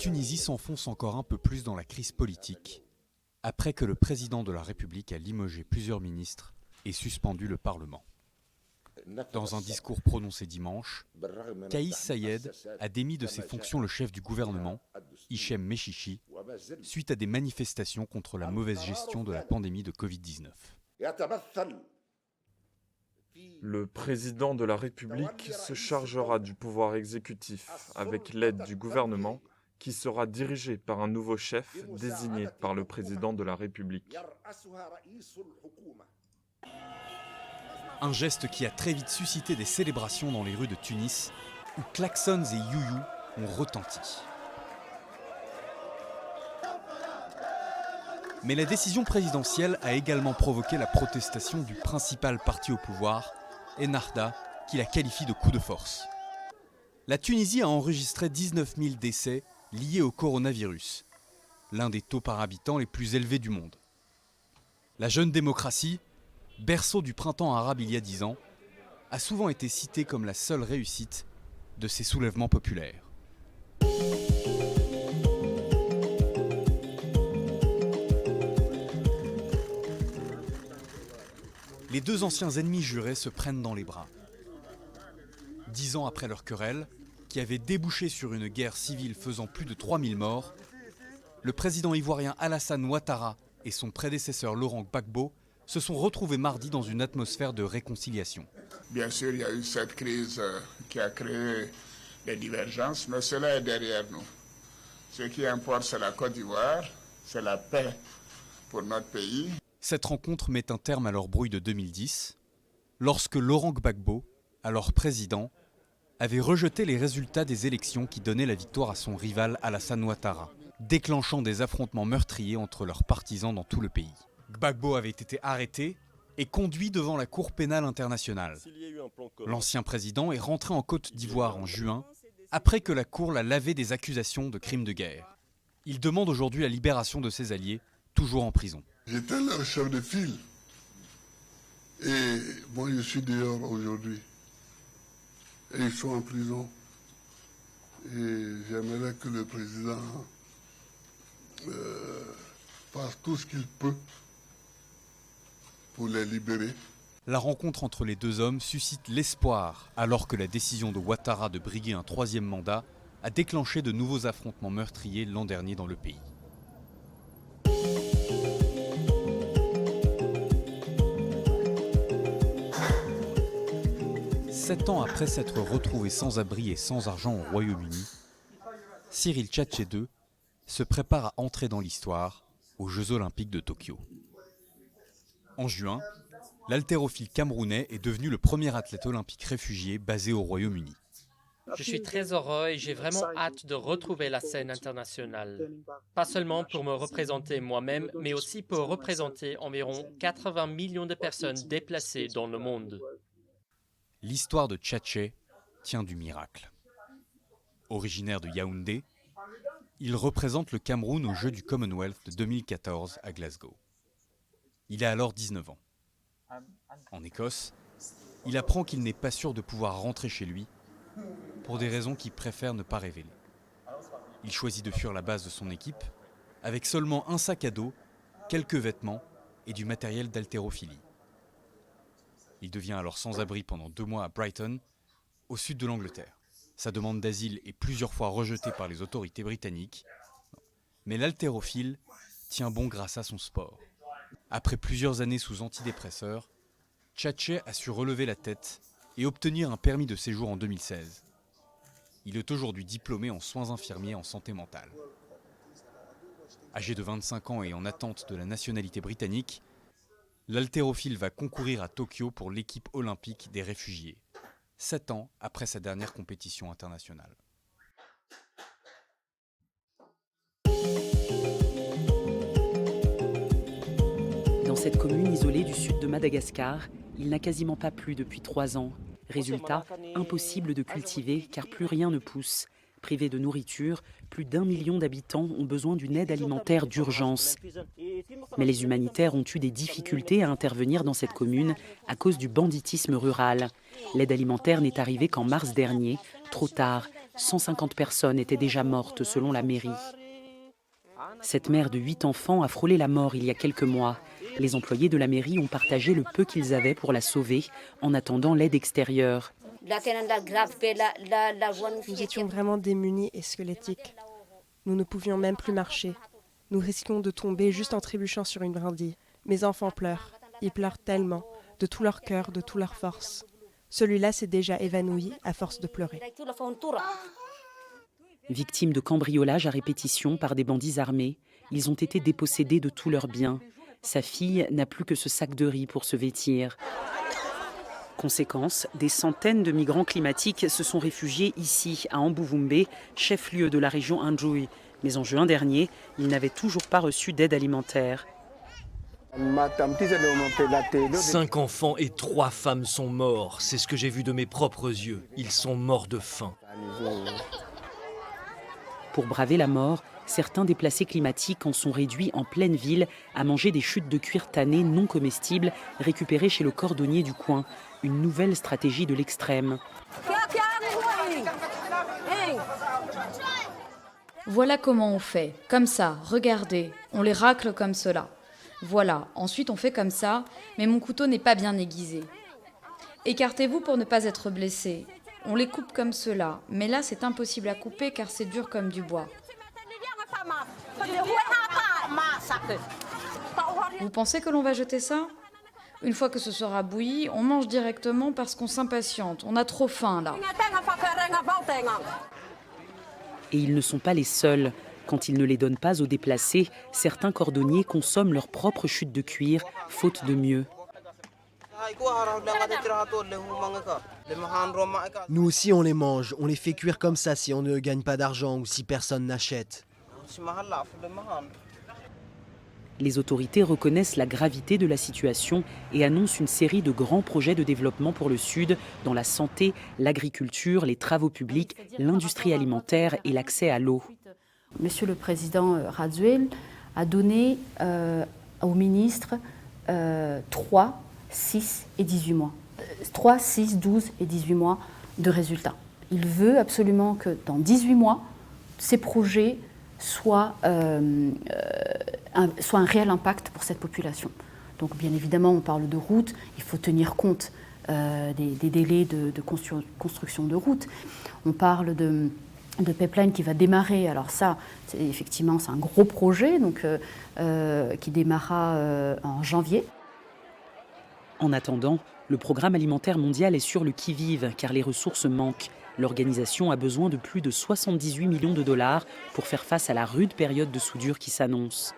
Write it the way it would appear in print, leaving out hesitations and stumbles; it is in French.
Tunisie s'enfonce encore un peu plus dans la crise politique, après que le président de la République a limogé plusieurs ministres et suspendu le Parlement. Dans un discours prononcé dimanche, Kais Saied a démis de ses fonctions le chef du gouvernement, Hichem Mechichi, suite à des manifestations contre la mauvaise gestion de la pandémie de Covid-19. Le président de la République se chargera du pouvoir exécutif avec l'aide du gouvernement qui sera dirigé par un nouveau chef désigné par le président de la République. Un geste qui a très vite suscité des célébrations dans les rues de Tunis, où klaxons et you-you ont retenti. Mais la décision présidentielle a également provoqué la protestation du principal parti au pouvoir, Ennahda, qui la qualifie de coup de force. La Tunisie a enregistré 19 000 décès liés au coronavirus, l'un des taux par habitant les plus élevés du monde. La jeune démocratie, berceau du printemps arabe il y a 10 ans, a souvent été citée comme la seule réussite de ces soulèvements populaires. Les deux anciens ennemis jurés se prennent dans les bras. 10 ans après leur querelle, qui avait débouché sur une guerre civile faisant plus de 3000 morts, le président ivoirien Alassane Ouattara et son prédécesseur Laurent Gbagbo se sont retrouvés mardi dans une atmosphère de réconciliation. Bien sûr, il y a eu cette crise qui a créé des divergences, mais cela est derrière nous. Ce qui importe, c'est la Côte d'Ivoire, c'est la paix pour notre pays. Cette rencontre met un terme à leur brouille de 2010, lorsque Laurent Gbagbo, alors président, avait rejeté les résultats des élections qui donnaient la victoire à son rival Alassane Ouattara, déclenchant des affrontements meurtriers entre leurs partisans dans tout le pays. Gbagbo avait été arrêté et conduit devant la Cour pénale internationale. L'ancien président est rentré en Côte d'Ivoire en juin, après que la Cour l'a lavé des accusations de crimes de guerre. Il demande aujourd'hui la libération de ses alliés, toujours en prison. J'étais leur chef de file et moi je suis dehors aujourd'hui. Et ils sont en prison. Et j'aimerais que le président fasse tout ce qu'il peut pour les libérer. La rencontre entre les deux hommes suscite l'espoir, alors que la décision de Ouattara de briguer un troisième mandat a déclenché de nouveaux affrontements meurtriers l'an dernier dans le pays. Sept ans après s'être retrouvé sans abri et sans argent au Royaume-Uni, Cyril Tchatché II se prépare à entrer dans l'histoire aux Jeux Olympiques de Tokyo. En juin, l'haltérophile camerounais est devenu le premier athlète olympique réfugié basé au Royaume-Uni. Je suis très heureux et j'ai vraiment hâte de retrouver la scène internationale. Pas seulement pour me représenter moi-même, mais aussi pour représenter environ 80 millions de personnes déplacées dans le monde. L'histoire de Tchatché tient du miracle. Originaire de Yaoundé, il représente le Cameroun aux Jeux du Commonwealth de 2014 à Glasgow. Il a alors 19 ans. En Écosse, il apprend qu'il n'est pas sûr de pouvoir rentrer chez lui pour des raisons qu'il préfère ne pas révéler. Il choisit de fuir la base de son équipe avec seulement un sac à dos, quelques vêtements et du matériel d'haltérophilie. Il devient alors sans-abri pendant 2 mois à Brighton, au sud de l'Angleterre. Sa demande d'asile est plusieurs fois rejetée par les autorités britanniques, mais l'haltérophile tient bon grâce à son sport. Après plusieurs années sous antidépresseurs, Tchatché a su relever la tête et obtenir un permis de séjour en 2016. Il est aujourd'hui diplômé en soins infirmiers en santé mentale. Âgé de 25 ans et en attente de la nationalité britannique, l'haltérophile va concourir à Tokyo pour l'équipe olympique des réfugiés, 7 ans après sa dernière compétition internationale. Dans cette commune isolée du sud de Madagascar, il n'a quasiment pas plu depuis 3 ans. Résultat, impossible de cultiver car plus rien ne pousse. Privés de nourriture, plus d'1 million d'habitants ont besoin d'une aide alimentaire d'urgence. Mais les humanitaires ont eu des difficultés à intervenir dans cette commune à cause du banditisme rural. L'aide alimentaire n'est arrivée qu'en mars dernier, trop tard, 150 personnes étaient déjà mortes selon la mairie. Cette mère de 8 enfants a frôlé la mort il y a quelques mois. Les employés de la mairie ont partagé le peu qu'ils avaient pour la sauver en attendant l'aide extérieure. Nous étions vraiment démunis et squelettiques. Nous ne pouvions même plus marcher. Nous risquions de tomber juste en trébuchant sur une brindille. Mes enfants pleurent. Ils pleurent tellement, de tout leur cœur, de toute leur force. Celui-là s'est déjà évanoui à force de pleurer. Victimes de cambriolage à répétition par des bandits armés, ils ont été dépossédés de tous leurs biens. Sa fille n'a plus que ce sac de riz pour se vêtir. Conséquence, des centaines de migrants climatiques se sont réfugiés ici, à Ambuvumbe, chef-lieu de la région Anjouy. Mais en juin dernier, ils n'avaient toujours pas reçu d'aide alimentaire. 5 enfants et 3 femmes sont morts. C'est ce que j'ai vu de mes propres yeux. Ils sont morts de faim. Pour braver la mort, certains déplacés climatiques en sont réduits en pleine ville à manger des chutes de cuir tanné non comestibles récupérées chez le cordonnier du coin. Une nouvelle stratégie de l'extrême. Voilà comment on fait. Comme ça, regardez. On les racle comme cela. Voilà, ensuite on fait comme ça, mais mon couteau n'est pas bien aiguisé. Écartez-vous pour ne pas être blessé. On les coupe comme cela, mais là c'est impossible à couper car c'est dur comme du bois. Vous pensez que l'on va jeter ça ? Une fois que ce sera bouilli, on mange directement parce qu'on s'impatiente. On a trop faim là. Et ils ne sont pas les seuls. Quand ils ne les donnent pas aux déplacés, certains cordonniers consomment leurs propres chutes de cuir, faute de mieux. Nous aussi on les mange, on les fait cuire comme ça si on ne gagne pas d'argent ou si personne n'achète. Les autorités reconnaissent la gravité de la situation et annoncent une série de grands projets de développement pour le Sud, dans la santé, l'agriculture, les travaux publics, l'industrie alimentaire et l'accès à l'eau. Monsieur le Président Radziwiłł a donné aux ministres 3, 6 et 18 mois. 3, 6, 12 et 18 mois de résultats. Il veut absolument que dans 18 mois, ces projets soient un réel impact pour cette population. Donc bien évidemment, on parle de routes, il faut tenir compte des délais de construction de routes. On parle de pipeline qui va démarrer. Alors ça, effectivement, c'est un gros projet donc, qui démarrera en janvier. En attendant, le programme alimentaire mondial est sur le qui-vive car les ressources manquent. L'organisation a besoin de plus de 78 millions de dollars pour faire face à la rude période de soudure qui s'annonce.